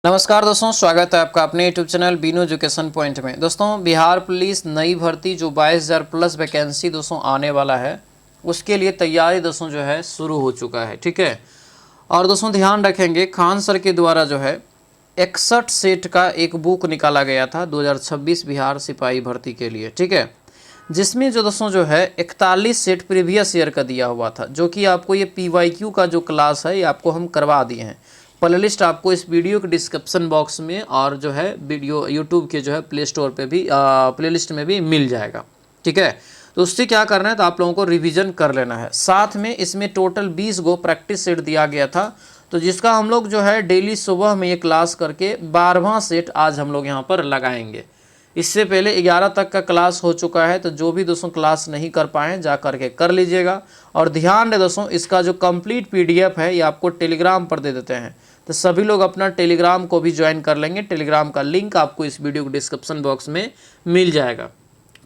नमस्कार दोस्तों, स्वागत है आपका अपने YouTube channel Binu education point में। दोस्तों, बिहार पुलिस नई भर्ती जो 22,000 प्लस वैकेंसी दोस्तों आने वाला है, उसके लिए तैयारी दोस्तों जो है शुरू हो चुका है। ठीक है। और दोस्तों ध्यान रखेंगे, खान सर के द्वारा जो है 61 सेट का एक बुक निकाला गया था 2026 बिहार सिपाही भर्ती के लिए। ठीक है, जिसमें जो दोस्तों जो है 41 सेट प्रीवियस ईयर का दिया हुआ था, जो कि आपको ये PYQ का जो क्लास है ये आपको हम करवा दिए हैं। प्लेलिस्ट आपको इस वीडियो के डिस्क्रिप्शन बॉक्स में और जो है वीडियो यूट्यूब के जो है प्ले स्टोर पर भी प्लेलिस्ट में भी मिल जाएगा। ठीक है, तो उससे क्या करना है, तो आप लोगों को रिवीजन कर लेना है। साथ में इसमें टोटल 20 गो प्रैक्टिस सेट दिया गया था, तो जिसका हम लोग जो है डेली सुबह में ये क्लास करके 12वां सेट आज हम लोग यहाँ पर लगाएंगे। इससे पहले 11 तक का क्लास हो चुका है, तो जो भी दोस्तों क्लास नहीं कर पाए जा करके कर लीजिएगा। और ध्यान दें दोस्तों, इसका जो कंप्लीट PDF है ये आपको टेलीग्राम पर दे देते हैं, तो सभी लोग अपना टेलीग्राम को भी ज्वाइन कर लेंगे। टेलीग्राम का लिंक आपको इस वीडियो के डिस्क्रिप्शन बॉक्स में मिल जाएगा।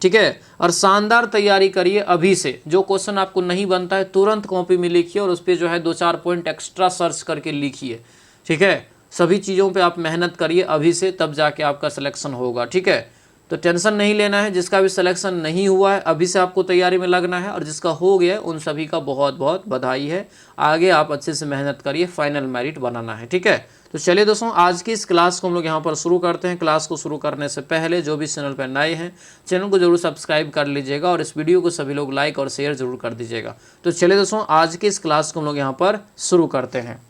ठीक है, और शानदार तैयारी करिए अभी से। जो क्वेश्चन आपको नहीं बनता है तुरंत कॉपी में लिखिए और उस पर जो है 2-4 पॉइंट एक्स्ट्रा सर्च करके लिखिए। ठीक है, सभी चीज़ों पे आप मेहनत करिए अभी से, तब जाके आपका सिलेक्शन होगा। ठीक है, तो टेंशन नहीं लेना है। जिसका भी सिलेक्शन नहीं हुआ है अभी से आपको तैयारी में लगना है, और जिसका हो गया उन सभी का बहुत बहुत बधाई है। आगे आप अच्छे से मेहनत करिए, फाइनल मेरिट बनाना है। ठीक है, तो चलिए दोस्तों आज की इस क्लास को हम लोग यहाँ पर शुरू करते हैं। क्लास को शुरू करने से पहले जो भी चैनल पर नए हैं चैनल को जरूर सब्सक्राइब कर लीजिएगा, और इस वीडियो को सभी लोग लाइक और शेयर जरूर कर दीजिएगा। तो चलिए दोस्तों आज की इस क्लास को हम लोग यहाँ पर शुरू करते हैं।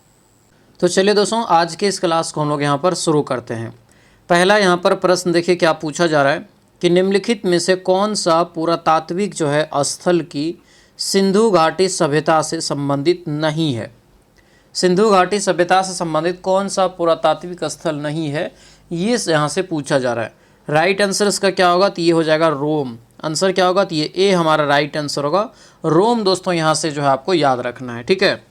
तो चलिए दोस्तों आज के इस क्लास को हम लोग यहाँ पर शुरू करते हैं। पहला यहाँ पर प्रश्न देखिए क्या पूछा जा रहा है कि निम्नलिखित में से कौन सा पुरातात्विक जो है स्थल की सिंधु घाटी सभ्यता से संबंधित नहीं है। सिंधु घाटी सभ्यता से संबंधित कौन सा पुरातात्विक स्थल नहीं है, ये यहाँ से पूछा जा रहा है। राइट आंसर इसका क्या होगा, तो ये हो जाएगा रोम। आंसर क्या होगा, तो ये ए हमारा राइट आंसर होगा, रोम। दोस्तों यहाँ से जो है आपको याद रखना है। ठीक है,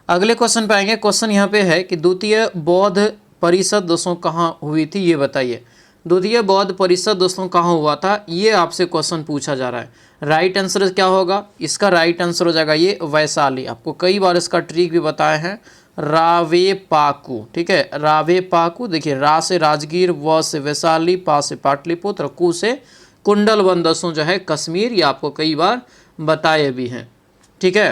अगले क्वेश्चन पे आएंगे। क्वेश्चन यहाँ पे है कि द्वितीय बौद्ध परिषद दोस्तों कहाँ हुई थी, ये बताइए। द्वितीय बौद्ध परिषद दोस्तों कहाँ हुआ था, ये आपसे क्वेश्चन पूछा जा रहा है। राइट आंसर क्या होगा, इसका राइट आंसर हो जाएगा ये वैशाली। आपको कई बार इसका ट्रिक भी बताए हैं, रावेपाकू। ठीक है, रावेपाकू। देखिए, रा से राजगीर, व से वैशाली, पा से पाटलिपुत्र, कू से कुंडलवन दोस्तों जो है कश्मीर। ये आपको कई बार बताए भी हैं। ठीक है,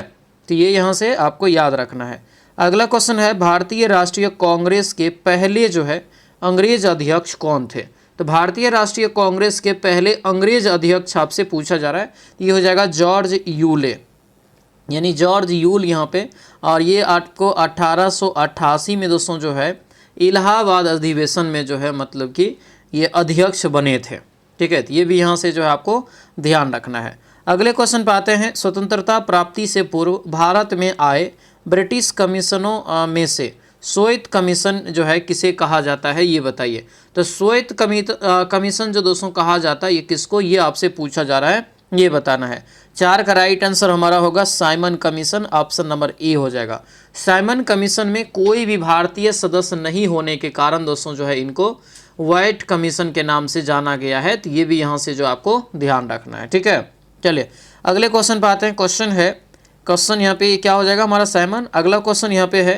तो ये यहाँ से आपको याद रखना है। अगला क्वेश्चन है भारतीय राष्ट्रीय कांग्रेस के पहले जो है अंग्रेज अध्यक्ष कौन थे। तो भारतीय राष्ट्रीय कांग्रेस के पहले अंग्रेज अध्यक्ष आपसे पूछा जा रहा है, ये हो जाएगा जॉर्ज यूले, यानी जॉर्ज यूल यहाँ पे। और ये आपको 1888 में दोस्तों जो है इलाहाबाद अधिवेशन में जो है मतलब कि ये अध्यक्ष बने थे। ठीक है, तो ये भी यहाँ से जो है आपको ध्यान रखना है। अगले क्वेश्चन पे आते हैं। स्वतंत्रता प्राप्ति से पूर्व भारत में आए ब्रिटिश कमीशनों में से श्वेत कमीशन जो है किसे कहा जाता है, ये बताइए। तो श्वेत कमीशन जो दोस्तों कहा जाता है ये किसको, ये आपसे पूछा जा रहा है, ये बताना है। 4 का राइट आंसर हमारा होगा Simon commission. Option number A हो जाएगा। साइमन कमीशन में कोई भी भारतीय सदस्य नहीं होने के कारण दोस्तों जो है इनको व्हाइट कमीशन के नाम से जाना गया है। तो ये भी यहाँ से जो आपको ध्यान रखना है। ठीक है, चलिए अगले क्वेश्चन पे आते हैं। क्वेश्चन यहाँ पे क्या हो जाएगा हमारा साइमन। अगला क्वेश्चन यहाँ पे है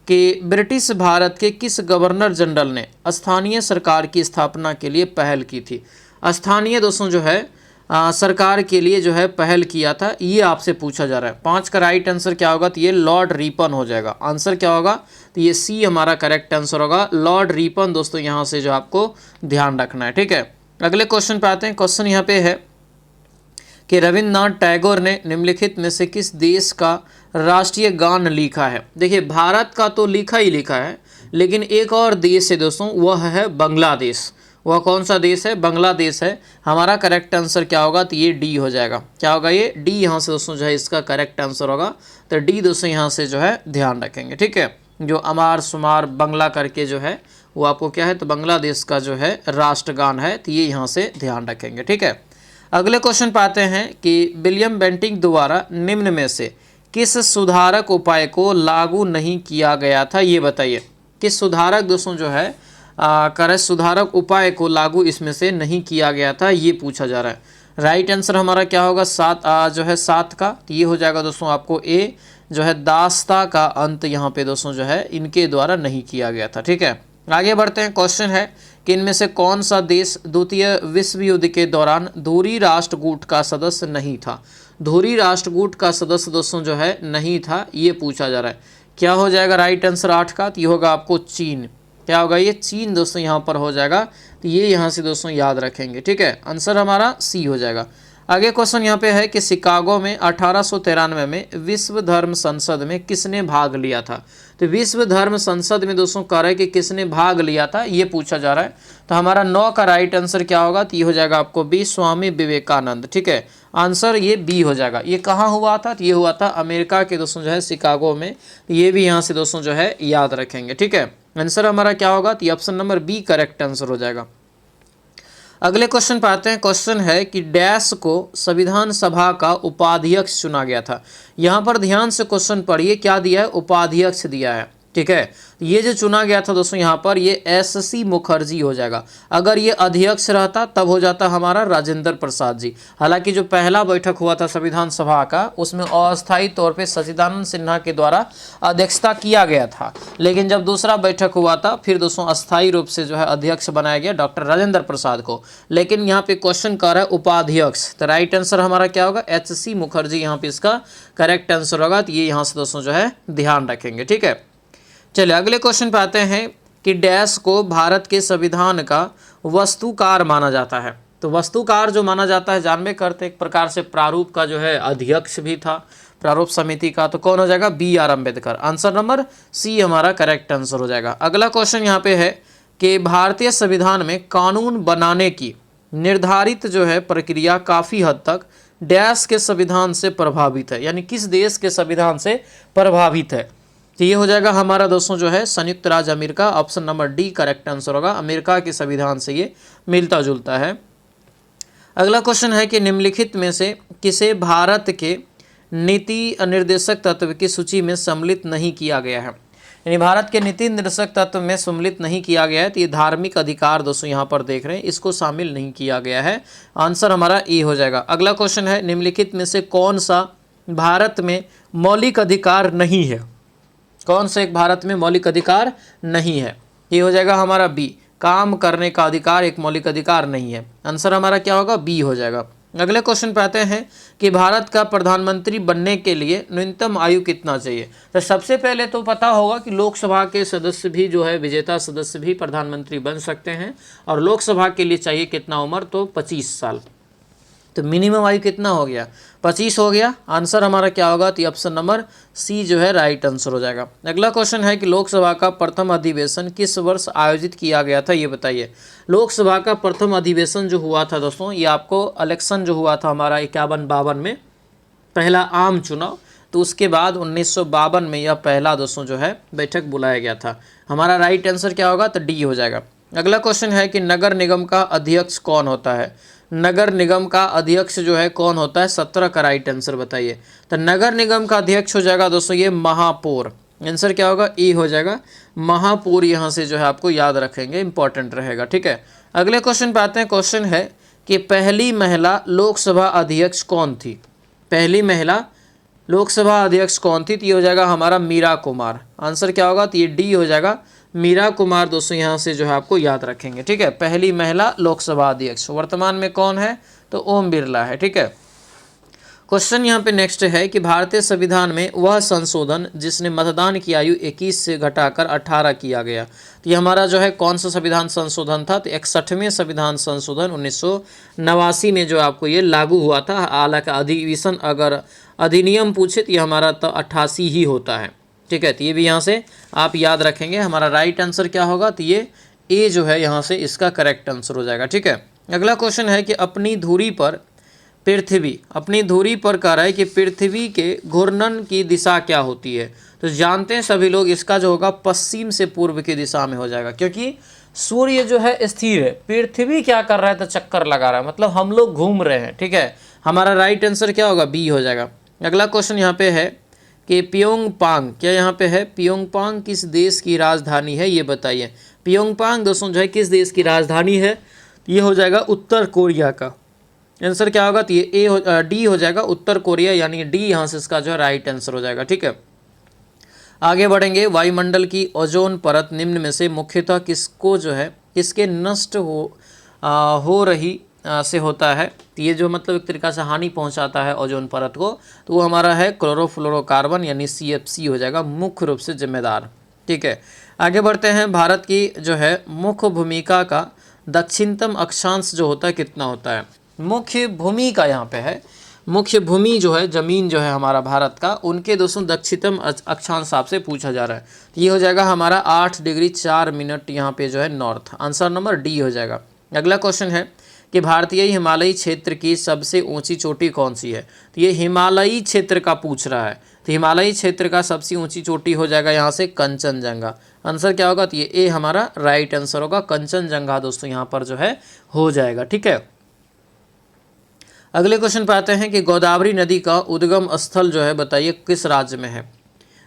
कि ब्रिटिश भारत के किस गवर्नर जनरल ने स्थानीय सरकार की स्थापना के लिए पहल की थी। स्थानीय दोस्तों जो है सरकार के लिए जो है पहल किया था, ये आपसे पूछा जा रहा है। 5 का राइट आंसर क्या होगा, तो ये लॉर्ड रिपन हो जाएगा। आंसर क्या होगा, तो ये सी हमारा करेक्ट आंसर होगा, लॉर्ड रिपन। दोस्तों यहाँ से जो आपको ध्यान रखना है। ठीक है, अगले क्वेश्चन पे आते हैं। क्वेश्चन यहाँ पे है कि रविन्द्रनाथ टैगोर ने निम्नलिखित में से किस देश का राष्ट्रीय गान लिखा है। देखिए, भारत का तो लिखा ही लिखा है, लेकिन एक और देश है दोस्तों, वह है बांग्लादेश। वह कौन सा देश है, बांग्लादेश है। हमारा करेक्ट आंसर क्या होगा, तो ये डी हो जाएगा। क्या होगा, ये डी यहाँ से दोस्तों जो है इसका करेक्ट आंसर होगा। तो डी दोस्तों यहाँ से जो है ध्यान रखेंगे। ठीक है, जो अमार शुमार बंगला करके जो है वो आपको क्या है, तो बांग्लादेश का जो है राष्ट्रगान है, तो ये यहाँ से ध्यान रखेंगे। ठीक है, अगले क्वेश्चन पाते हैं कि विलियम बेंटिंक द्वारा निम्न में से किस सुधारक उपाय को लागू नहीं किया गया था, ये बताइए। किस सुधारक दोस्तों जो है सुधारक उपाय को लागू इसमें से नहीं किया गया था, ये पूछा जा रहा है। राइट आंसर हमारा क्या होगा, 7 का, तो ये हो जाएगा दोस्तों आपको ए। जो है दास्ता का अंत यहाँ पे दोस्तों जो है इनके द्वारा नहीं किया गया था। ठीक है, आगे बढ़ते हैं। क्वेश्चन है कि इनमें से कौन सा देश द्वितीय विश्व युद्ध के दौरान धुरी राष्ट्रकूट का सदस्य नहीं था। धुरी राष्ट्रकूट का सदस्य दोस्तों जो है नहीं था, ये पूछा जा रहा है। क्या हो जाएगा राइट आंसर 8 का? तो ये होगा आपको चीन। क्या होगा? ये चीन दोस्तों यहाँ पर हो जाएगा। तो ये यहाँ से दोस्तों याद रखेंगे, ठीक है। आंसर हमारा सी हो जाएगा। आगे क्वेश्चन यहाँ पे है कि शिकागो में 1893 में विश्व धर्म संसद में किसने भाग लिया था। तो विश्व धर्म संसद में दोस्तों कह रहा है कि किसने भाग लिया था, ये पूछा जा रहा है। तो हमारा 9 का राइट आंसर क्या होगा? तो ये हो जाएगा आपको बी, स्वामी विवेकानंद, ठीक है। आंसर ये बी हो जाएगा। ये कहाँ हुआ था? तो ये हुआ था अमेरिका के दोस्तों जो है शिकागो में। ये भी यहाँ से दोस्तों जो है याद रखेंगे, ठीक है। आंसर हमारा क्या होगा? तो option number B correct answer हो जाएगा। अगले क्वेश्चन पे आते हैं। क्वेश्चन है कि डैश को संविधान सभा का उपाध्यक्ष चुना गया था। यहाँ पर ध्यान से क्वेश्चन पढ़िए, क्या दिया है? उपाध्यक्ष दिया है, ठीक है। ये जो चुना गया था दोस्तों यहाँ पर ये एस.सी. मुखर्जी हो जाएगा। अगर ये अध्यक्ष रहता तब हो जाता हमारा राजेंद्र प्रसाद जी। हालांकि जो पहला बैठक हुआ था संविधान सभा का उसमें अस्थायी तौर पे सच्चिदानंद सिन्हा के द्वारा अध्यक्षता किया गया था, लेकिन जब दूसरा बैठक हुआ था फिर दोस्तों अस्थायी रूप से जो है अध्यक्ष बनाया गया डॉक्टर राजेंद्र प्रसाद को। लेकिन यहाँ पे क्वेश्चन कर रहा है उपाध्यक्ष, तो राइट आंसर हमारा क्या होगा? एच.सी. मुखर्जी यहाँ पे इसका करेक्ट आंसर होगा। तो ये यहाँ से दोस्तों जो है ध्यान रखेंगे, ठीक है। चलिए अगले क्वेश्चन पे आते हैं कि डैश को भारत के संविधान का वस्तुकार माना जाता है। तो वस्तुकार जो माना जाता है जानबे करते एक प्रकार से प्रारूप का जो है अध्यक्ष भी था प्रारूप समिति का। तो कौन हो जाएगा? B R. Ambedkar. Answer number C हमारा करेक्ट आंसर हो जाएगा। अगला क्वेश्चन यहाँ पे है कि भारतीय संविधान में कानून बनाने की निर्धारित जो है प्रक्रिया काफ़ी हद तक डैश के संविधान से प्रभावित है, यानी किस देश के संविधान से प्रभावित है। तो ये हो जाएगा हमारा दोस्तों जो है संयुक्त राज्य America. Option number D correct answer होगा। अमेरिका के संविधान से ये मिलता जुलता है। अगला क्वेश्चन है कि निम्नलिखित में से किसे भारत के नीति निर्देशक तत्व की सूची में सम्मिलित नहीं किया गया है। यानी भारत के नीति निर्देशक तत्व में सम्मिलित नहीं किया गया है। तो ये धार्मिक अधिकार दोस्तों यहाँ पर देख रहे हैं, इसको शामिल नहीं किया गया है। आंसर हमारा ए हो जाएगा। अगला क्वेश्चन है निम्नलिखित में से कौन सा भारत में मौलिक अधिकार नहीं है। कौन सा एक भारत में मौलिक अधिकार नहीं है? ये हो जाएगा हमारा बी, काम करने का अधिकार एक मौलिक अधिकार नहीं है। आंसर हमारा क्या होगा? बी हो जाएगा। अगले क्वेश्चन पे आते हैं कि भारत का प्रधानमंत्री बनने के लिए न्यूनतम आयु कितना चाहिए। तो सबसे पहले तो पता होगा कि लोकसभा के सदस्य भी जो है विजेता सदस्य भी प्रधानमंत्री बन सकते हैं, और लोकसभा के लिए चाहिए कितना उम्र? तो 25 साल। तो मिनिमम आयु कितना हो गया? 25 हो गया। आंसर हमारा क्या होगा? तो ऑप्शन नंबर सी जो है राइट आंसर हो जाएगा। अगला क्वेश्चन है कि लोकसभा का प्रथम अधिवेशन किस वर्ष आयोजित किया गया था, ये बताइए। लोकसभा का प्रथम अधिवेशन जो हुआ था दोस्तों, ये आपको इलेक्शन जो हुआ था हमारा 51-52 में, पहला आम चुनाव, तो उसके बाद 1952 में यह पहला दोस्तों जो है बैठक बुलाया गया था। हमारा राइट आंसर क्या होगा? तो डी हो जाएगा। अगला क्वेश्चन है कि नगर निगम का अध्यक्ष कौन होता है। नगर निगम का अध्यक्ष जो है कौन होता है? 17 का राइट आंसर बताइए। तो नगर निगम का अध्यक्ष हो जाएगा दोस्तों ये महापौर। आंसर क्या होगा? ए हो जाएगा। महापौर यहाँ से जो है आपको याद रखेंगे, इंपॉर्टेंट रहेगा, ठीक है। अगले क्वेश्चन पे आते हैं। क्वेश्चन है कि पहली महिला लोकसभा अध्यक्ष कौन थी। पहली महिला लोकसभा अध्यक्ष कौन थी? तो ये हो जाएगा हमारा मीरा कुमार। आंसर क्या होगा? तो ये डी हो जाएगा। मीरा कुमार दोस्तों यहाँ से जो है आपको याद रखेंगे, ठीक है। पहली महिला लोकसभा अध्यक्ष। वर्तमान में कौन है? तो ओम बिरला है, ठीक है। क्वेश्चन यहाँ पे नेक्स्ट है कि भारतीय संविधान में वह संशोधन जिसने मतदान की आयु 21 से घटाकर 18 किया गया। तो ये हमारा जो है कौन सा संविधान संशोधन था? तो 61वें संविधान संशोधन 1989 में जो आपको ये लागू हुआ था। हालांकि अधिवेशन अगर अधिनियम पूछे तो ये हमारा तो 88 ही होता है, ठीक है। तो ये भी यहाँ से आप याद रखेंगे। हमारा राइट आंसर क्या होगा? तो ये ए जो है यहाँ से इसका करेक्ट आंसर हो जाएगा, ठीक है। अगला क्वेश्चन है कि अपनी धुरी पर कह रहा है कि पृथ्वी के घूर्णन की दिशा क्या होती है। तो जानते हैं सभी लोग, इसका जो होगा पश्चिम से पूर्व की दिशा में हो जाएगा, क्योंकि सूर्य जो है स्थिर है, पृथ्वी क्या कर रहा है? तो चक्कर लगा रहा है, मतलब हम लोग घूम रहे हैं, ठीक है। हमारा राइट आंसर क्या होगा? बी हो जाएगा। अगला क्वेश्चन यहाँ पे है कि प्योंगयांग, क्या यहाँ पे है? प्योंगयांग किस देश की राजधानी है, ये बताइए। प्योंगयांग दोस्तों जो है किस देश की राजधानी है? ये हो जाएगा उत्तर कोरिया का। आंसर क्या होगा? तो ये डी हो जाएगा, उत्तर कोरिया, यानी डी यहाँ से इसका जो है राइट आंसर हो जाएगा, ठीक है। आगे बढ़ेंगे। वायुमंडल की ओजोन परत निम्न में से मुख्यतः किसको जो है किसके नष्ट हो रही से होता है। तो ये जो मतलब एक तरीका से हानि पहुंचाता है ओजोन परत को, तो वो हमारा है क्लोरोफ्लोरोकार्बन यानी CFC हो जाएगा मुख्य रूप से जिम्मेदार। ठीक है, आगे बढ़ते हैं। भारत की जो है मुख्य भूमिका का दक्षिणतम अक्षांश जो होता है कितना होता है। मुख्य भूमिका यहाँ पे है, मुख्य भूमि जो है जमीन जो है हमारा भारत का, उनके दोस्तों दक्षिणतम अक्षांश आपसे पूछा जा रहा है। तो ये हो जाएगा हमारा 8 डिग्री 4 मिनट यहाँ पे जो है नॉर्थ। आंसर नंबर डी हो जाएगा। अगला क्वेश्चन है कि भारतीय हिमालयी क्षेत्र की सबसे ऊंची चोटी कौन सी है। तो ये हिमालयी क्षेत्र का पूछ रहा है, तो हिमालयी क्षेत्र का सबसे ऊंची चोटी हो जाएगा यहाँ से कंचनजंगा। आंसर क्या होगा, तो ये ए हमारा राइट आंसर होगा, कंचनजंगा दोस्तों यहाँ पर जो है हो जाएगा। ठीक है, अगले क्वेश्चन पे आते हैं कि गोदावरी नदी का उद्गम स्थल जो है बताइए किस राज्य में है।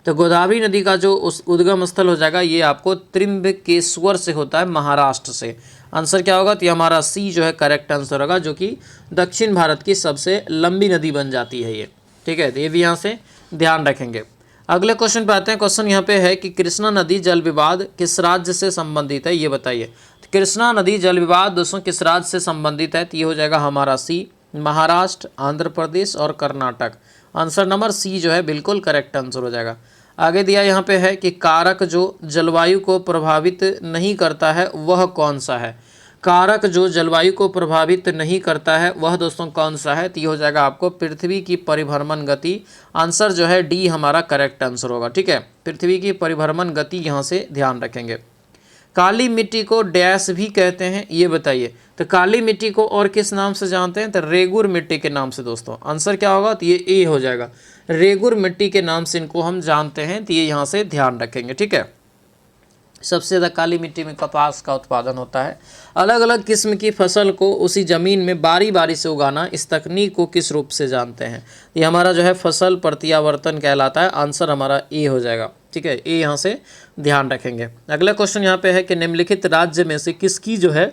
तो गोदावरी नदी का जो उस उद्गम स्थल हो जाएगा ये आपको त्रिम्बकेश्वर से होता है, महाराष्ट्र से। आंसर क्या होगा, तो ये हमारा सी जो है करेक्ट आंसर होगा, जो कि दक्षिण भारत की सबसे लंबी नदी बन जाती है ये। ठीक है, तो ये भी यहाँ से ध्यान रखेंगे। अगले क्वेश्चन पे आते हैं। क्वेश्चन यहाँ पे है कि कृष्णा नदी जल विवाद किस राज्य से संबंधित है, ये बताइए। तो कृष्णा नदी जल विवाद दोस्तों किस राज्य से संबंधित है, तो ये हो जाएगा हमारा सी, महाराष्ट्र, आंध्र प्रदेश और कर्नाटक। आंसर नंबर सी जो है बिल्कुल करेक्ट आंसर हो जाएगा। आगे दिया यहाँ पे है कि कारक जो जलवायु को प्रभावित नहीं करता है वह कौन सा है। कारक जो जलवायु को प्रभावित नहीं करता है वह दोस्तों कौन सा है, तो ये हो जाएगा आपको पृथ्वी की परिभ्रमण गति। आंसर जो है डी हमारा करेक्ट आंसर होगा। ठीक है, पृथ्वी की परिभ्रमण गति यहाँ से ध्यान रखेंगे। काली मिट्टी को डैश भी कहते हैं, ये बताइए। तो काली मिट्टी को और किस नाम से जानते हैं, तो रेगुर मिट्टी के नाम से दोस्तों। आंसर क्या होगा, तो ये ए हो जाएगा, रेगुर मिट्टी के नाम से इनको हम जानते हैं, तो ये यहाँ से ध्यान रखेंगे। ठीक है, सबसे ज़्यादा काली मिट्टी में कपास का उत्पादन होता है। अलग अलग किस्म की फसल को उसी ज़मीन में बारी बारी से उगाना, इस तकनीक को किस रूप से जानते हैं। ये हमारा जो है फसल प्रत्यावर्तन कहलाता है। आंसर हमारा ए हो जाएगा। ठीक है, ए यहाँ से ध्यान रखेंगे। अगला क्वेश्चन यहाँ पे है कि निम्नलिखित राज्य में से किसकी जो है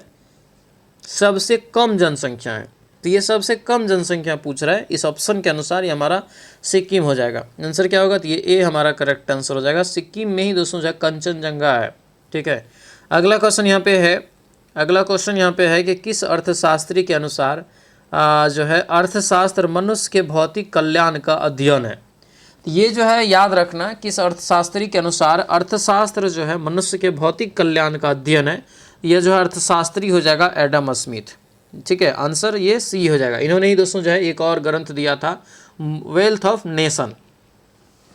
सबसे कम जनसंख्या है। तो ये सबसे कम जनसंख्या पूछ रहा है, इस ऑप्शन के अनुसार ये हमारा सिक्किम हो जाएगा। आंसर क्या होगा, तो ये ए हमारा करेक्ट आंसर हो जाएगा। सिक्किम में ही दोस्तों जो है कंचनजंगा है। ठीक है, अगला क्वेश्चन यहाँ पे है। अगला क्वेश्चन यहाँ पे है कि किस अर्थशास्त्री के अनुसार जो है अर्थशास्त्र मनुष्य के भौतिक कल्याण का अध्ययन है। ये जो है याद रखना, किस अर्थशास्त्री के अनुसार अर्थशास्त्र जो है मनुष्य के भौतिक कल्याण का अध्ययन है। यह जो है अर्थशास्त्री हो जाएगा एडम स्मिथ। ठीक है, आंसर ये सी हो जाएगा। इन्होंने ही दोस्तों जो है एक और ग्रंथ दिया था, वेल्थ ऑफ नेशन।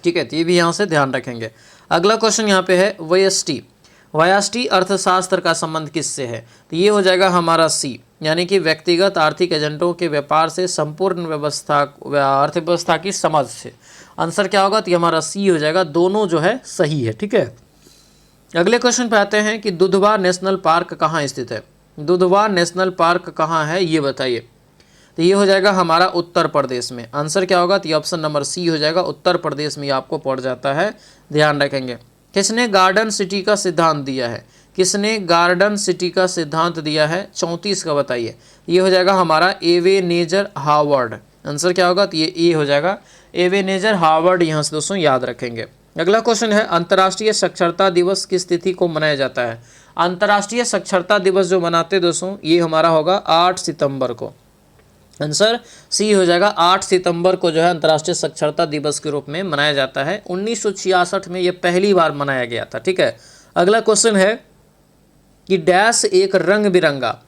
ठीक है, तो ये भी यहाँ से ध्यान रखेंगे। अगला क्वेश्चन यहाँ पे है व्यष्टि। व्यष्टि अर्थशास्त्र का संबंध किससे है, तो ये हो जाएगा हमारा सी, यानी कि व्यक्तिगत आर्थिक एजेंटों के व्यापार से संपूर्ण व्यवस्था अर्थव्यवस्था की समझ से। आंसर क्या होगा, तो ये हमारा सी हो जाएगा। दोनों जो है सही है। ठीक है, अगले क्वेश्चन पे आते हैं कि दुधवा नेशनल पार्क कहाँ स्थित है। दुधवा नेशनल पार्क कहाँ है, ये बताइए। तो ये हो जाएगा हमारा उत्तर प्रदेश में। आंसर क्या होगा, तो ये ऑप्शन नंबर सी हो जाएगा, उत्तर प्रदेश में आपको पड़ जाता है, ध्यान रखेंगे। किसने गार्डन सिटी का सिद्धांत दिया है, किसने गार्डन सिटी का सिद्धांत दिया है 34 का बताइए। ये हो जाएगा हमारा एवेनेजर हार्वर्ड। आंसर क्या होगा, तो ये ए हो जाएगा, एवेनेजर हार्वर्ड यहाँ से दोस्तों याद रखेंगे। अगला क्वेश्चन है अंतर्राष्ट्रीय साक्षरता दिवस किस तिथि को मनाया जाता है। अंतर्राष्ट्रीय साक्षरता दिवस जो मनाते हैं दोस्तों ये हमारा होगा 8 सितंबर को। आंसर सी हो जाएगा, 8 सितंबर को जो है अंतर्राष्ट्रीय साक्षरता दिवस के रूप में मनाया जाता है। 1966 में ये पहली बार मनाया गया था। ठीक है, अगला क्वेश्चन है कि डैश एक रंग बिरंगा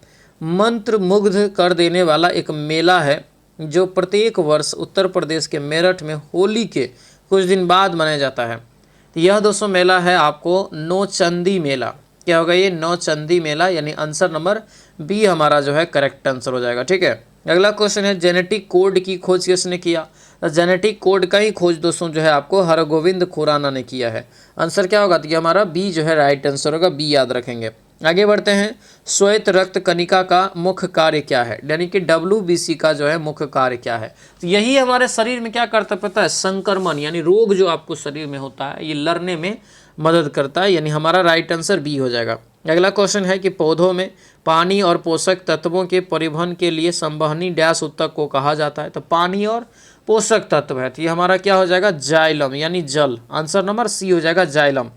मंत्र मुग्ध कर देने वाला एक मेला है जो प्रत्येक वर्ष उत्तर प्रदेश के मेरठ में होली के कुछ दिन बाद मनाया जाता है। तो यह दोस्तों मेला है आपको नौचंदी मेला। क्या होगा ये, नौचंदी मेला, यानी आंसर नंबर बी हमारा जो है करेक्ट आंसर हो जाएगा। ठीक है, अगला क्वेश्चन है जेनेटिक कोड की खोज किसने किया। तो जेनेटिक कोड का ही खोज दोस्तों जो है आपको हरगोविंद खुराना ने किया है। आंसर क्या होगा, तो ये हमारा बी जो है राइट आंसर होगा, बी याद रखेंगे। आगे बढ़ते हैं, श्वेत रक्त कणिका का मुख्य कार्य क्या है, यानी कि WBC का जो है मुख्य कार्य क्या है। तो यही हमारे शरीर में क्या करता है पता है, संक्रमण यानी रोग जो आपको शरीर में होता है ये लड़ने में मदद करता है, यानी हमारा राइट आंसर बी हो जाएगा। अगला क्वेश्चन है कि पौधों में पानी और पोषक तत्वों के परिवहन के लिए संवहनी डैश ऊतक को कहा जाता है। तो पानी और पोषक तत्व है, तो ये हमारा क्या हो जाएगा, जाइलम यानी जल। आंसर नंबर सी हो जाएगा जाइलम।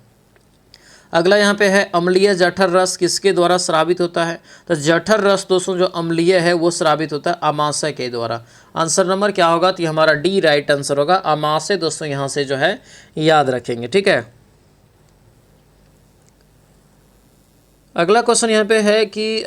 अगला यहाँ पे है अम्लीय जठर रस किसके द्वारा स्रावित होता है, तो जठर रस दोस्तों जो अम्लीय है वो स्रावित होता है आमाशय के द्वारा। आंसर नंबर क्या होगा, तो ये हमारा डी राइट आंसर होगा, आमाशय दोस्तों यहाँ से जो है याद रखेंगे। ठीक है, अगला क्वेश्चन यहाँ पे है कि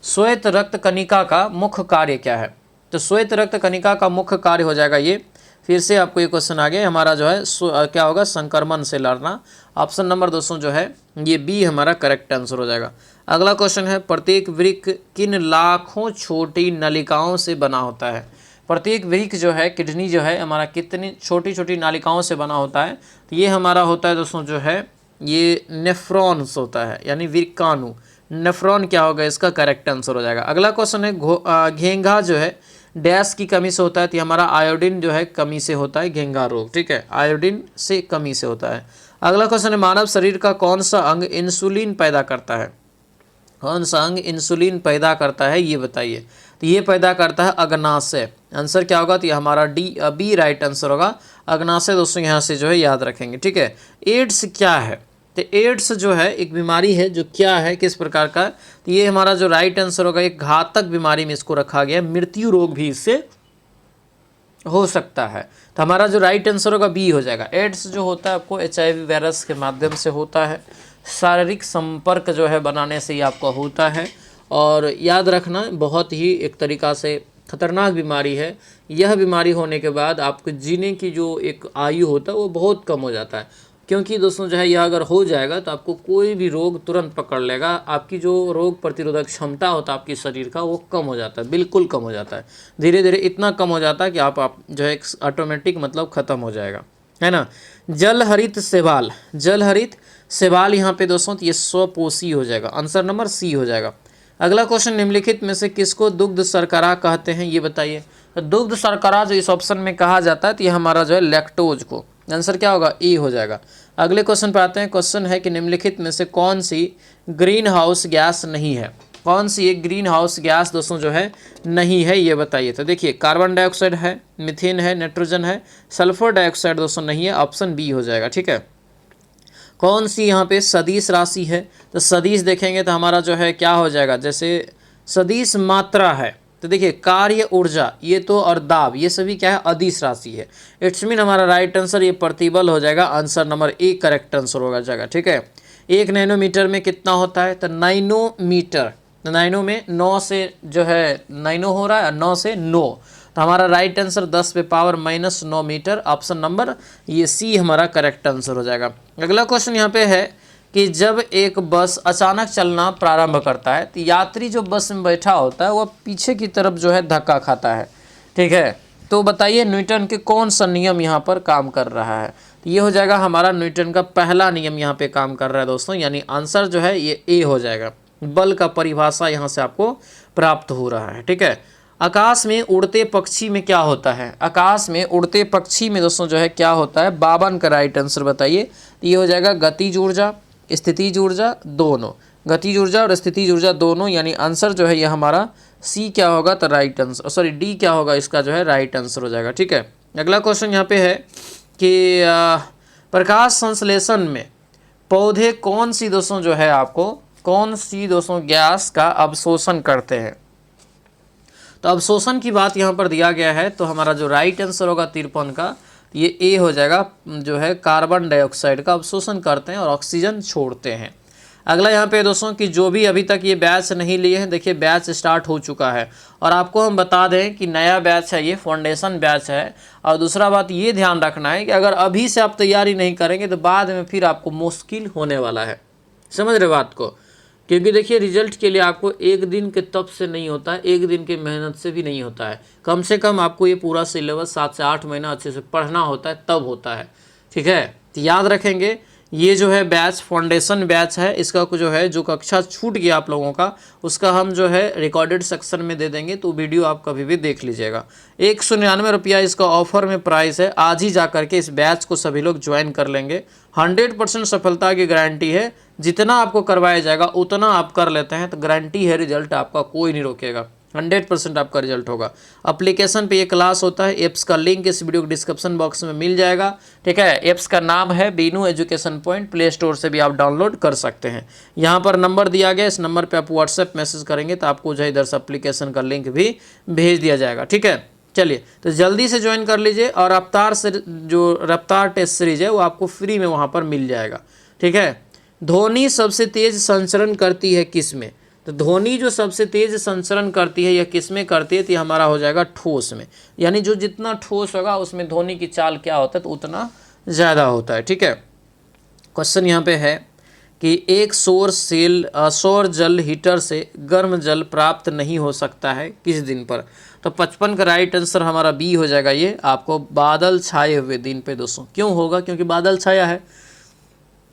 श्वेत रक्त कणिका का मुख्य कार्य क्या है, तो श्वेत रक्त कणिका का मुख्य कार्य हो जाएगा ये, फिर से आपको ये क्वेश्चन आ गया हमारा जो है क्या होगा, संक्रमण से लड़ना। ऑप्शन नंबर दोस्तों जो है ये बी हमारा करेक्ट आंसर हो जाएगा। अगला क्वेश्चन है प्रत्येक वृक्क किन लाखों छोटी नलिकाओं से बना होता है, प्रत्येक वृक्क जो है किडनी जो है हमारा कितनी छोटी छोटी नालिकाओं से बना होता है, तो ये हमारा होता है दोस्तों जो है ये नेफ्रॉन्स होता है यानी वृक्काणु। नेफ्रॉन क्या होगा, इसका करेक्ट आंसर हो जाएगा। अगला क्वेश्चन है घेंघा जो है डैश की कमी से होता है, तो हमारा आयोडीन जो है कमी से होता है घेंघा रोग। ठीक है, आयोडीन से कमी से होता है। अगला क्वेश्चन है मानव शरीर का कौन सा अंग इंसुलिन पैदा करता है, कौन सा अंग इंसुलिन पैदा करता है ये बताइए, तो ये पैदा करता है अग्नाशय। आंसर क्या होगा, तो ये हमारा बी राइट आंसर होगा, अग्नाशय दोस्तों यहाँ से जो है याद रखेंगे। ठीक है, एड्स क्या है, तो एड्स जो है एक बीमारी है जो क्या है किस प्रकार का, तो ये हमारा जो राइट आंसर होगा एक घातक बीमारी में इसको रखा गया, मृत्यु रोग भी इससे हो सकता है, तो हमारा जो राइट आंसर होगा बी हो जाएगा। एड्स जो होता है आपको HIV वायरस के माध्यम से होता है, शारीरिक संपर्क जो है बनाने से ही आपको होता है, और याद रखना बहुत ही एक तरीक़ा से खतरनाक बीमारी है। यह बीमारी होने के बाद आपको जीने की जो एक आयु होता है वो बहुत कम हो जाता है, क्योंकि दोस्तों जो है यह अगर हो जाएगा तो आपको कोई भी रोग तुरंत पकड़ लेगा, आपकी जो रोग प्रतिरोधक क्षमता होता है आपकी शरीर का वो कम हो जाता है, बिल्कुल कम हो जाता है, धीरे धीरे इतना कम हो जाता है कि आप जो है ऑटोमेटिक मतलब ख़त्म हो जाएगा, है ना। जल हरित शैवाल, जल हरित शैवाल यहाँ पे दोस्तों तो ये स्वपोषी हो जाएगा, आंसर नंबर सी हो जाएगा। अगला क्वेश्चन निम्नलिखित में से किसको दुग्ध शर्करा कहते हैं ये बताइए, तो दुग्ध शर्करा जो इस ऑप्शन में कहा जाता है तो ये हमारा जो है लैक्टोज को, आंसर क्या होगा ए हो जाएगा। अगले क्वेश्चन पे आते हैं, क्वेश्चन है कि निम्नलिखित में से कौन सी ग्रीन हाउस गैस नहीं है, कौन सी एक ग्रीन हाउस गैस दोस्तों जो है नहीं है ये बताइए। तो देखिए कार्बन डाइऑक्साइड है, मीथेन है, नाइट्रोजन है, सल्फर डाइऑक्साइड दोस्तों नहीं है, ऑप्शन बी हो जाएगा। ठीक है, कौन सी यहाँ पे सदिश राशि है, तो सदिश देखेंगे तो हमारा जो है क्या हो जाएगा, जैसे सदिश मात्रा है तो देखिए कार्य ऊर्जा ये तो और दाब ये सभी क्या है अदिश राशि है, इट्स मीन हमारा राइट आंसर ये प्रतिबल हो जाएगा, answer number A correct answer होगा जाएगा। ठीक है, 1 नैनोमीटर में कितना होता है, तो नाइनोमीटर, तो नाइनो में 9 से जो है नाइनो हो रहा है, 9 से 9, तो हमारा right answer 10⁻⁻9 metre, option number ये सी हमारा करेक्ट आंसर हो जाएगा। अगला क्वेश्चन यहाँ पे है कि जब एक बस अचानक चलना प्रारंभ करता है तो यात्री जो बस में बैठा होता है वह पीछे की तरफ जो है धक्का खाता है। ठीक है, तो बताइए न्यूटन के कौन सा नियम यहाँ पर काम कर रहा है, तो ये हो जाएगा हमारा न्यूटन का पहला नियम यहाँ पे काम कर रहा है दोस्तों, यानी आंसर जो है ये ए हो जाएगा। बल का परिभाषा यहाँ से आपको प्राप्त हो रहा है। ठीक है, आकाश में उड़ते पक्षी में क्या होता है, आकाश में उड़ते पक्षी में दोस्तों जो है क्या होता है, 52 का राइट आंसर बताइए। तो ये हो जाएगा गतिज ऊर्जा, स्थितिज ऊर्जा दोनों, गतिज ऊर्जा और स्थितिज ऊर्जा दोनों, यानी आंसर जो है ये हमारा सी क्या होगा, तो राइट आंसर, सॉरी डी क्या होगा इसका जो है राइट आंसर हो जाएगा। ठीक है, अगला क्वेश्चन यहाँ पे है कि प्रकाश संश्लेषण में पौधे कौन सी दोस्तों जो है आपको कौन सी दोस्तों गैस का अवशोषण करते हैं, तो अवशोषण की बात यहाँ पर दिया गया है, तो हमारा जो राइट आंसर होगा 53 का ये ए हो जाएगा, जो है कार्बन डाइऑक्साइड का अवशोषण करते हैं और ऑक्सीजन छोड़ते हैं। अगला यहाँ पे दोस्तों कि जो भी अभी तक ये बैच नहीं लिए हैं, देखिए बैच स्टार्ट हो चुका है, और आपको हम बता दें कि नया बैच है, ये फाउंडेशन बैच है। और दूसरा बात ये ध्यान रखना है कि अगर अभी से आप तैयारी नहीं करेंगे तो बाद में फिर आपको मुश्किल होने वाला है, समझ रहे बात को, क्योंकि देखिए रिजल्ट के लिए आपको एक दिन के तप से नहीं होता है, एक दिन की मेहनत से भी नहीं होता है, कम से कम आपको ये पूरा सिलेबस 7 से 8 महीना अच्छे से पढ़ना होता है, तब होता है। ठीक है, तो याद रखेंगे ये जो है बैच फाउंडेशन बैच है, इसका जो है जो कक्षा छूट गया आप लोगों का उसका हम जो है रिकॉर्डेड सेक्शन में दे देंगे, तो वीडियो आप कभी भी देख लीजिएगा। 199 रुपया इसका ऑफर में प्राइस है, आज ही जा करके इस बैच को सभी लोग ज्वाइन कर लेंगे। 100% सफलता की गारंटी है, जितना आपको करवाया जाएगा उतना आप कर लेते हैं तो गारंटी है रिजल्ट आपका कोई नहीं रोकेगा। 100% आपका रिजल्ट होगा। एप्लीकेशन पे ये क्लास होता है, ऐप्स का लिंक इस वीडियो के डिस्क्रिप्शन बॉक्स में मिल जाएगा, ठीक है। ऐप्स का नाम है Binu education point, play store से भी आप डाउनलोड कर सकते हैं। यहाँ पर नंबर दिया गया, इस नंबर पे आप व्हाट्सएप मैसेज करेंगे तो आपको जो है इधर से एप्लीकेशन का लिंक भी भेज दिया जाएगा, ठीक है। चलिए तो जल्दी से ज्वाइन कर लीजिए, और रफ्तार से जो रफ्तार टेस्ट सीरीज है वो आपको फ्री में वहाँ पर मिल जाएगा, ठीक है। ध्वनि सबसे तेज संचरण करती है किस में? तो ध्वनि जो सबसे तेज संचरण करती है यह किस में करती है? तो हमारा हो जाएगा ठोस में, यानी जो जितना ठोस होगा उसमें ध्वनि की चाल क्या होता है, तो उतना ज़्यादा होता है, ठीक है। क्वेश्चन यहाँ पे है कि एक सौर जल हीटर से गर्म जल प्राप्त नहीं हो सकता है किस दिन पर? तो 55 का राइट आंसर हमारा बी हो जाएगा। ये आपको बादल छाए हुए दिन पे दोस्तों। क्यों होगा? क्योंकि बादल छाया है,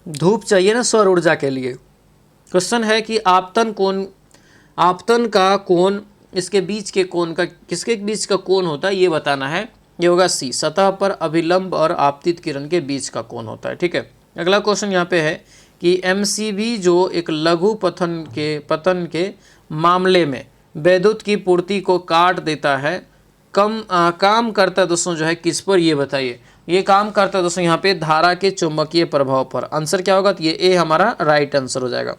धूप चाहिए ना सौर ऊर्जा के लिए। क्वेश्चन है कि आपतन का कोण इसके बीच के कोण का किसके बीच का कोण होता है ये बताना है। ये होगा सी, सतह पर अभिलंब और आपतित किरण के बीच का कोण होता है, ठीक है। अगला क्वेश्चन यहाँ पे है कि एमसीबी जो एक लघु पतन के मामले में विद्युत की पूर्ति को काट देता है, काम करता है दोस्तों जो है किस पर, ये बताइए। ये काम करता है दोस्तों यहाँ पे धारा के चुंबकीय प्रभाव पर। आंसर क्या होगा? तो ये ए हमारा राइट आंसर हो जाएगा।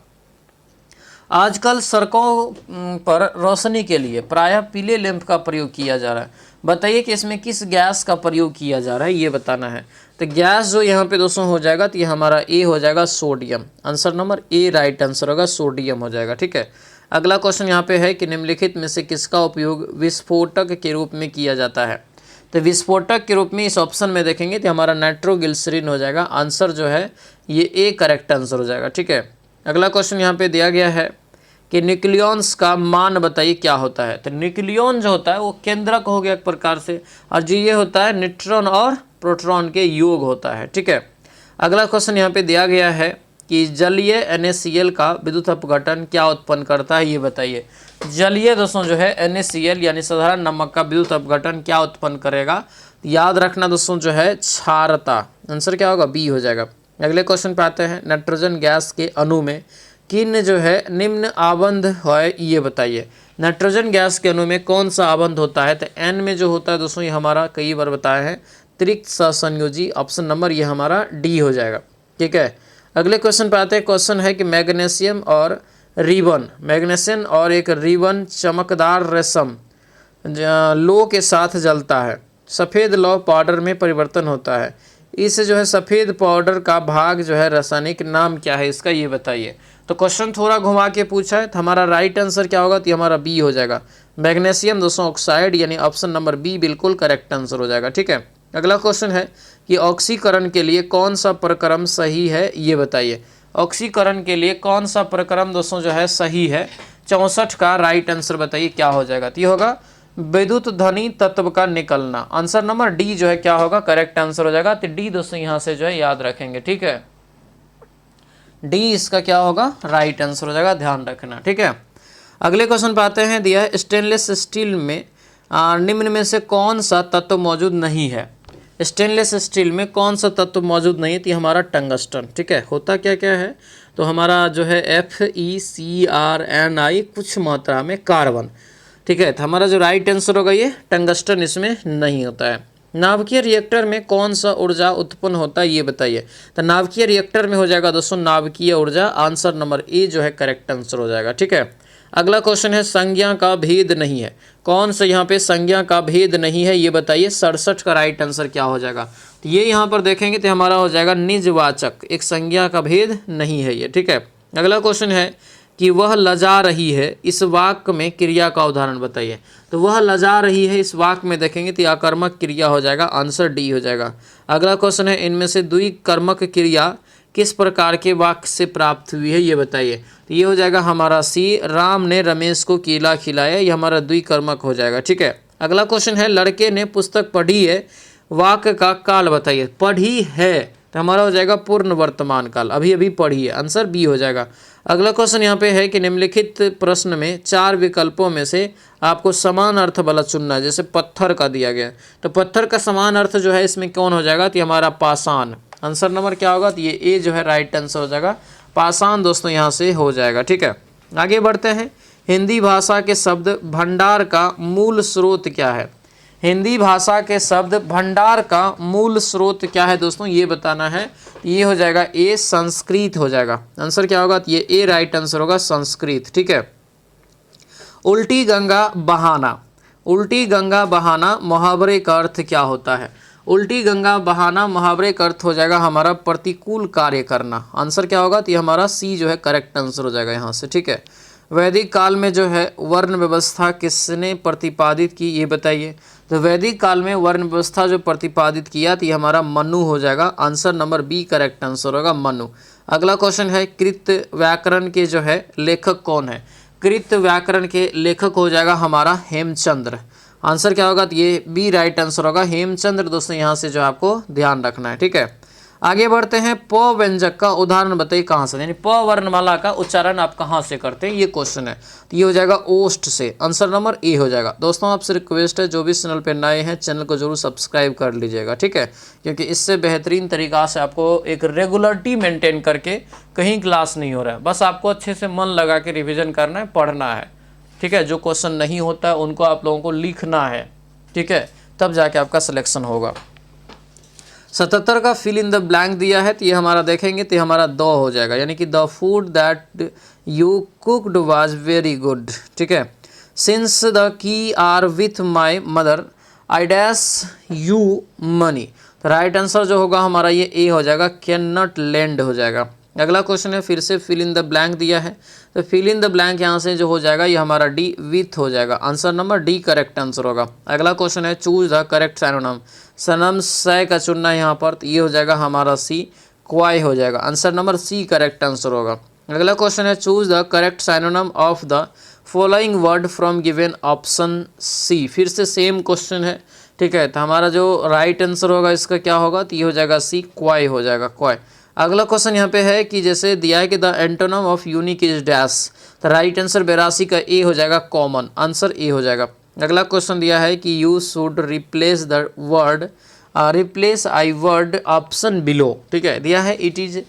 आजकल सड़कों पर रोशनी के लिए प्रायः पीले लैंप का प्रयोग किया जा रहा है। बताइए कि इसमें किस गैस का प्रयोग किया जा रहा है, ये बताना है। तो गैस जो यहाँ पे दोस्तों हो जाएगा, तो ये हमारा ए हो जाएगा sodium. Answer number A right answer होगा, सोडियम हो जाएगा, ठीक है। अगला क्वेश्चन यहाँ पे है कि निम्नलिखित में से किसका उपयोग विस्फोटक के रूप में किया जाता है? तो विस्फोटक के रूप में इस ऑप्शन में देखेंगे तो हमारा नाइट्रोग्लिसरीन हो जाएगा। आंसर जो है ये ए करेक्ट आंसर हो जाएगा, ठीक है। अगला क्वेश्चन यहाँ पे दिया गया है कि न्यूक्लियॉन्स का मान बताइए क्या होता है? तो न्यूक्लियॉन जो होता है वो केंद्रक हो गया एक प्रकार से, और जो ये होता है न्यूट्रॉन और प्रोटॉन के योग होता है, ठीक है। अगला क्वेश्चन यहाँ पे दिया गया है कि जलीय NaCl का विद्युत अपघटन क्या उत्पन्न करता है, ये बताइए। जलीय दोस्तों जो है NaCl यानी साधारण नमक का विद्युत अपघटन क्या उत्पन्न करेगा? याद रखना दोस्तों जो है क्षारता। आंसर क्या होगा? बी हो जाएगा। अगले क्वेश्चन पे आते हैं, नाइट्रोजन गैस के अणु में किन जो है निम्न आबंध है, ये बताइए। नाइट्रोजन गैस के अणु में कौन सा आबंध होता है? तो एन में जो होता है दोस्तों, ये हमारा कई बार बताया है त्रिक सहसंयोजी। ऑप्शन नंबर ये हमारा डी हो जाएगा, ठीक है। अगले क्वेश्चन पे आते हैं। क्वेश्चन है कि मैग्नीशियम और एक रिबन चमकदार रेशम लौह के साथ जलता है, सफ़ेद लौह पाउडर में परिवर्तन होता है। इस जो है सफ़ेद पाउडर का भाग जो है रासायनिक नाम क्या है इसका, ये बताइए। तो क्वेश्चन थोड़ा घुमा के पूछा है, तो हमारा राइट आंसर क्या होगा? तो हमारा बी हो जाएगा, मैग्नीशियम दोस्तों ऑक्साइड, यानी ऑप्शन नंबर बी बिल्कुल करेक्ट आंसर हो जाएगा, ठीक है। अगला क्वेश्चन है कि ऑक्सीकरण के लिए कौन सा प्रक्रम सही है, ये बताइए। ऑक्सीकरण के लिए कौन सा प्रक्रम दोस्तों जो है सही है? 64 का राइट आंसर बताइए क्या हो जाएगा? तो ये होगा विद्युत ध्वनि तत्व का निकलना। आंसर नंबर डी जो है क्या होगा? करेक्ट आंसर हो जाएगा। तो डी दोस्तों यहाँ से जो है याद रखेंगे, ठीक है। डी इसका क्या होगा? राइट आंसर हो जाएगा, ध्यान रखना, ठीक है। अगले क्वेश्चन पे आते हैं। दिया है स्टेनलेस स्टील में निम्न में से कौन सा तत्व मौजूद नहीं है? स्टेनलेस स्टील में कौन सा तत्व मौजूद नहीं है? तो हमारा टंगस्टन, ठीक है। होता क्या क्या है? तो हमारा जो है FeCrNi कुछ मात्रा में कार्बन, ठीक है। तो हमारा जो राइट आंसर होगा ये टंगस्टन इसमें नहीं होता है। नाभिकीय रिएक्टर में कौन सा ऊर्जा उत्पन्न होता है, ये बताइए। तो नाभिकीय रिएक्टर में हो जाएगा दोस्तों नाभिकीय ऊर्जा। आंसर नंबर ए जो है करेक्ट आंसर हो जाएगा, ठीक है। अगला क्वेश्चन है संज्ञा का भेद नहीं है। कौन सा यहाँ पे संज्ञा का भेद नहीं है, ये बताइए। 67 का राइट आंसर क्या हो जाएगा? तो ये यहाँ पर देखेंगे तो हमारा हो जाएगा निजवाचक, एक संज्ञा का भेद नहीं है ये, ठीक है। अगला क्वेश्चन है कि वह लजा रही है, इस वाक्य में क्रिया का उदाहरण बताइए। तो वह लजा रही है इस वाक्य में देखेंगे तो आकर्मक क्रिया हो जाएगा, आंसर डी हो जाएगा। अगला क्वेश्चन है इनमें से द्विकर्मक क्रिया किस प्रकार के वाक्य से प्राप्त हुई है, ये बताइए। तो ये हो जाएगा हमारा सी, राम ने रमेश को केला खिलाया, ये हमारा द्विकर्मक हो जाएगा, ठीक है। अगला क्वेश्चन है लड़के ने पुस्तक पढ़ी है, वाक्य का काल बताइए। पढ़ी है तो हमारा हो जाएगा पूर्ण वर्तमान काल, अभी अभी पढ़ी है, आंसर बी हो जाएगा। अगला क्वेश्चन यहाँ पे है कि निम्नलिखित प्रश्न में 4 विकल्पों में से आपको समान अर्थ वाला चुनना है। जैसे पत्थर का दिया गया, तो पत्थर का समान अर्थ जो है इसमें कौन हो जाएगा? तो हमारा पाषाण। आंसर नंबर क्या होगा? तो ये ए जो है राइट आंसर हो जाएगा, पाषाण दोस्तों यहाँ से हो जाएगा, ठीक है। आगे बढ़ते हैं हिंदी भाषा के शब्द भंडार का मूल स्रोत क्या है? हिंदी भाषा के शब्द भंडार का मूल स्रोत क्या है दोस्तों, ये बताना है। ये हो जाएगा ए, संस्कृत हो जाएगा। आंसर क्या होगा? ये ए राइट आंसर होगा, संस्कृत। ठीक है। उल्टी गंगा बहाना, उल्टी गंगा बहाना मुहावरे का अर्थ क्या होता है? उल्टी गंगा बहाना मुहावरे का अर्थ हो जाएगा हमारा प्रतिकूल कार्य करना। आंसर क्या होगा? तो ये हमारा सी जो है करेक्ट आंसर हो जाएगा यहाँ से। ठीक है। वैदिक काल में जो है वर्ण व्यवस्था किसने प्रतिपादित की, ये बताइए। तो वैदिक काल में वर्ण व्यवस्था जो प्रतिपादित किया तो ये हमारा मनु हो जाएगा। Answer number B correct answer होगा, मनु। अगला क्वेश्चन है कृत व्याकरण के जो है लेखक कौन है? कृत व्याकरण के लेखक हो जाएगा हमारा हेमचंद्र। आंसर क्या होगा? तो ये बी राइट आंसर होगा, हेमचंद्र। दोस्तों यहाँ से जो आपको ध्यान रखना है। ठीक है। आगे बढ़ते हैं। प व्यंजक का उदाहरण बताइए कहाँ से, यानी प वर्णमाला का उच्चारण आप कहाँ से करते हैं, ये क्वेश्चन है। तो ये हो जाएगा ओष्ठ से। आंसर नंबर ए हो जाएगा। दोस्तों आपसे रिक्वेस्ट है, जो भी चैनल पे नए हैं चैनल को जरूर सब्सक्राइब कर लीजिएगा। ठीक है, क्योंकि इससे बेहतरीन तरीका से आपको एक रेगुलरिटी मेंटेन करके कहीं क्लास नहीं हो रहा है, बस आपको अच्छे से मन लगा के रिविजन करना है, पढ़ना है। ठीक है। जो क्वेश्चन नहीं होता है उनको आप लोगों को लिखना है। ठीक है, तब जाके आपका सिलेक्शन होगा। 77 का फिल इन द ब्लैंक दिया है, तो ये हमारा देखेंगे तो ये हमारा द हो जाएगा, यानी कि the food that you cooked was very good. ठीक है। Since the key are with my mother I dash you money, तो राइट आंसर जो होगा हमारा ये ए हो जाएगा, कैन नॉट लैंड हो जाएगा। अगला क्वेश्चन है, फिर से फिल इन द ब्लैंक दिया है, तो फिल इन द ब्लैंक यहाँ से जो हो जाएगा ये हमारा डी विथ हो जाएगा। Answer number D correct answer होगा। अगला क्वेश्चन है, चूज द करेक्ट सिनोनिम। सनम सय का चुनना है यहाँ पर, तो ये हो जाएगा हमारा सी, क्वाई हो जाएगा। Answer number C correct answer होगा। अगला क्वेश्चन है, choose the correct synonym of the following word from given option C. फिर से सेम क्वेश्चन है। ठीक है, तो हमारा जो राइट आंसर होगा इसका क्या होगा, तो ये हो जाएगा सी, क्वाई हो जाएगा, क्वाई। अगला क्वेश्चन यहाँ पे है कि जैसे दिया है कि the antonym of unique is dash, तो राइट आंसर 82 का ए हो जाएगा, कॉमन। आंसर ए हो जाएगा। अगला क्वेश्चन दिया है कि you should replace the word, replace I word option below. ठीक है, दिया है it is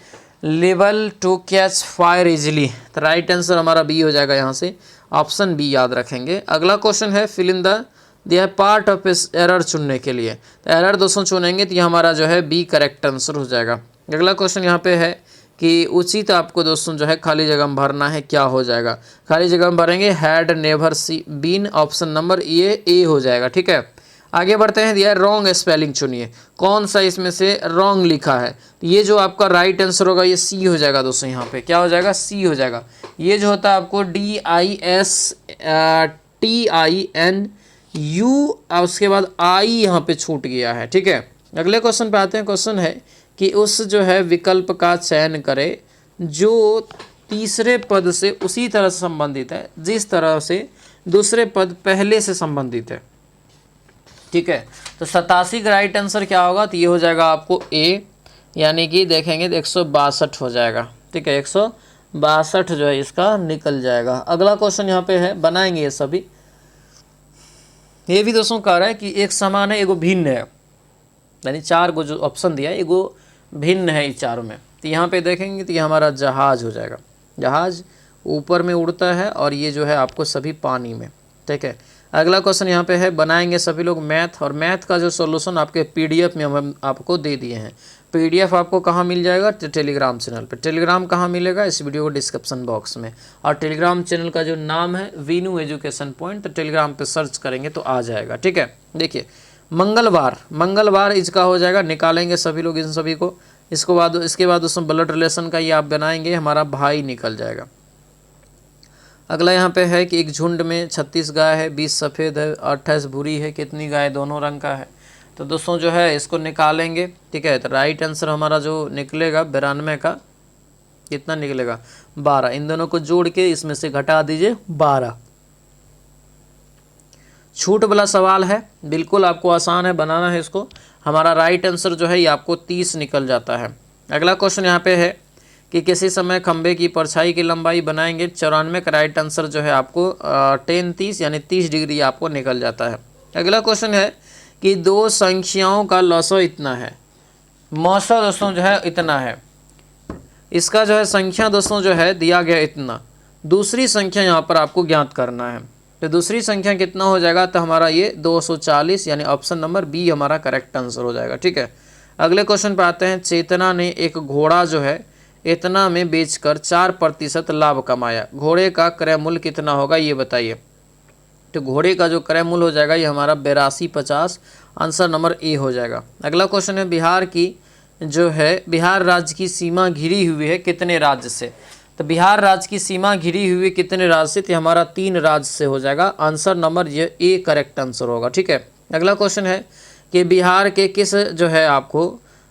level to catch fire easily, तो राइट आंसर हमारा बी हो जाएगा, यहाँ से ऑप्शन बी याद रखेंगे। अगला क्वेश्चन है, फिल इन द दिया है पार्ट ऑफ एरर चुनने के लिए, तो एरर दोस्तों चुनेंगे तो ये हमारा जो है बी करेक्ट आंसर हो जाएगा। अगला क्वेश्चन यहाँ पे है कि उचित आपको दोस्तों जो है खाली जगह में भरना है, क्या हो जाएगा? खाली जगह में भरेंगे had never see been, option number ये ए हो जाएगा। ठीक है। आगे बढ़ते हैं, दिया रॉन्ग स्पेलिंग चुनिए, कौन सा इसमें से रॉन्ग लिखा है? ये जो आपका राइट आंसर होगा ये सी हो जाएगा दोस्तों, यहाँ पे क्या हो जाएगा, सी हो जाएगा। ये जो होता है आपको DISTINU, उसके बाद आई यहाँ पे छूट गया है। ठीक है। अगले क्वेश्चन पे आते हैं। क्वेश्चन है कि उस जो है विकल्प का चयन करें जो तीसरे पद से उसी तरह से संबंधित है जिस तरह से दूसरे पद पहले से संबंधित है। ठीक है, तो 87 का राइट आंसर क्या होगा, तो ये हो जाएगा आपको ए, यानी कि देखेंगे तो 162 हो जाएगा। ठीक है, 162 जो है इसका निकल जाएगा। अगला क्वेश्चन यहाँ पे है, बनाएंगे ये सभी। ये भी दोस्तों कह रहा है कि एक समान है एगो भिन्न है, यानी 4 को जो ऑप्शन दिया है एगो भिन्न है इस चारों में। तो यहाँ पे देखेंगे तो ये हमारा जहाज हो जाएगा। जहाज ऊपर में उड़ता है और ये जो है आपको सभी पानी में। ठीक है। अगला क्वेश्चन यहाँ पे है, बनाएंगे सभी लोग मैथ, और मैथ का जो सॉल्यूशन आपके पीडीएफ में हम आपको दे दिए हैं। पीडीएफ आपको कहाँ मिल जाएगा, टेलीग्राम चैनल पे। टेलीग्राम कहाँ मिलेगा, इस वीडियो को डिस्क्रिप्शन बॉक्स में। और टेलीग्राम चैनल का जो नाम है वीनू एजुकेशन पॉइंट, तो टेलीग्राम पे सर्च करेंगे तो आ जाएगा। ठीक है। देखिए मंगलवार इसका हो जाएगा, निकालेंगे सभी लोग इन सभी को। इसके बाद उसमें ब्लड रिलेशन का ये आप बनाएंगे, हमारा भाई निकल जाएगा। अगला यहाँ पे है कि एक झुंड में 36 गाय है, 20 सफ़ेद है, 28 भूरी है, कितनी गाय दोनों रंग का है? तो दोस्तों जो है इसको निकालेंगे। ठीक है, तो राइट आंसर हमारा जो निकलेगा 92 का कितना निकलेगा, 12। इन दोनों को जोड़ के इसमें से घटा दीजिए 12। छूट वाला सवाल है, बिल्कुल आपको आसान है, बनाना है इसको। हमारा राइट आंसर जो है ये आपको 30 निकल जाता है। अगला क्वेश्चन यहाँ पे है कि किसी समय खंबे की परछाई की लंबाई बनाएंगे, 94 का राइट आंसर जो है आपको 10 30 यानी 30 डिग्री आपको निकल जाता है। अगला क्वेश्चन है कि दो संख्याओं का लसो इतना है, दोस्तों जो है इतना है, इसका जो है संख्या दोस्तों जो है दिया गया इतना, दूसरी संख्या यहाँ पर आपको ज्ञात करना है। तो दूसरी संख्या कितना हो जाएगा, तो हमारा ये 240 यानी ऑप्शन नंबर बी हमारा करेक्ट आंसर हो जाएगा। ठीक है, अगले क्वेश्चन पर आते हैं। चेतना ने एक घोड़ा जो है इतना में बेचकर 4% लाभ कमाया, घोड़े का क्रय मूल्य कितना होगा ये बताइए। तो घोड़े का जो क्रय मूल्य हो जाएगा ये हमारा 8250, आंसर नंबर ए हो जाएगा। अगला क्वेश्चन है, बिहार की जो है बिहार राज्य की सीमा घिरी हुई है कितने राज्य से। तो बिहार राज्य की सीमा घिरी हुई कितने राज्य से, तो हमारा 3 राज्य से हो जाएगा, आंसर नंबर ये ए करेक्ट आंसर होगा। ठीक है, अगला क्वेश्चन है कि बिहार के किस जो है आपको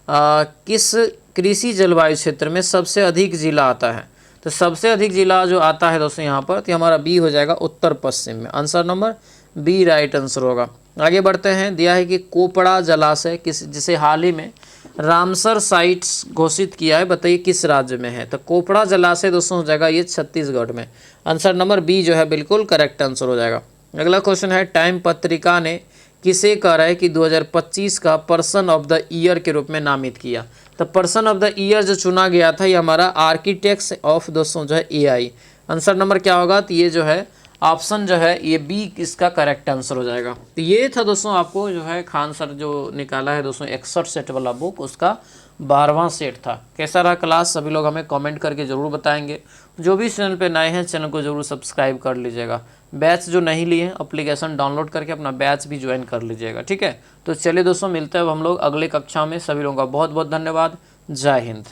किस कृषि जलवायु क्षेत्र में सबसे अधिक जिला आता है। तो सबसे अधिक जिला जो आता है दोस्तों यहाँ पर, तो हमारा बी हो जाएगा उत्तर पश्चिम में, answer number B right answer होगा। आगे बढ़ते हैं, दिया है कि कोपड़ा जलाशय किस जिसे हाल ही में रामसर साइट्स घोषित किया है, बताइए किस राज्य में है। तो कोपड़ा जलाशय दोस्तों हो जाएगा ये छत्तीसगढ़ में, आंसर नंबर बी जो है बिल्कुल करेक्ट आंसर हो जाएगा। अगला क्वेश्चन है, टाइम पत्रिका ने किसे कह रहा है कि 2025 का पर्सन ऑफ द ईयर के रूप में नामित किया। तो पर्सन ऑफ द ईयर जो चुना गया था ये हमारा आर्किटेक्ट्स ऑफ दोस्तों जो है एआई, आंसर नंबर क्या होगा, तो ये जो है ऑप्शन जो है ये बी इसका करेक्ट आंसर हो जाएगा। तो ये था दोस्तों आपको जो है खान सर जो निकाला है दोस्तों 61 सेट वाला बुक, उसका 12वां सेट था। कैसा रहा क्लास, सभी लोग हमें कमेंट करके ज़रूर बताएंगे। जो भी चैनल पे नए हैं चैनल को ज़रूर सब्सक्राइब कर लीजिएगा। बैच जो नहीं लिए हैं एप्लीकेशन डाउनलोड करके अपना बैच भी ज्वाइन कर लीजिएगा। ठीक है, तो चलिए दोस्तों मिलते हैं अब हम लोग अगले कक्षा में। सभी लोगों का बहुत बहुत धन्यवाद। जय हिंद।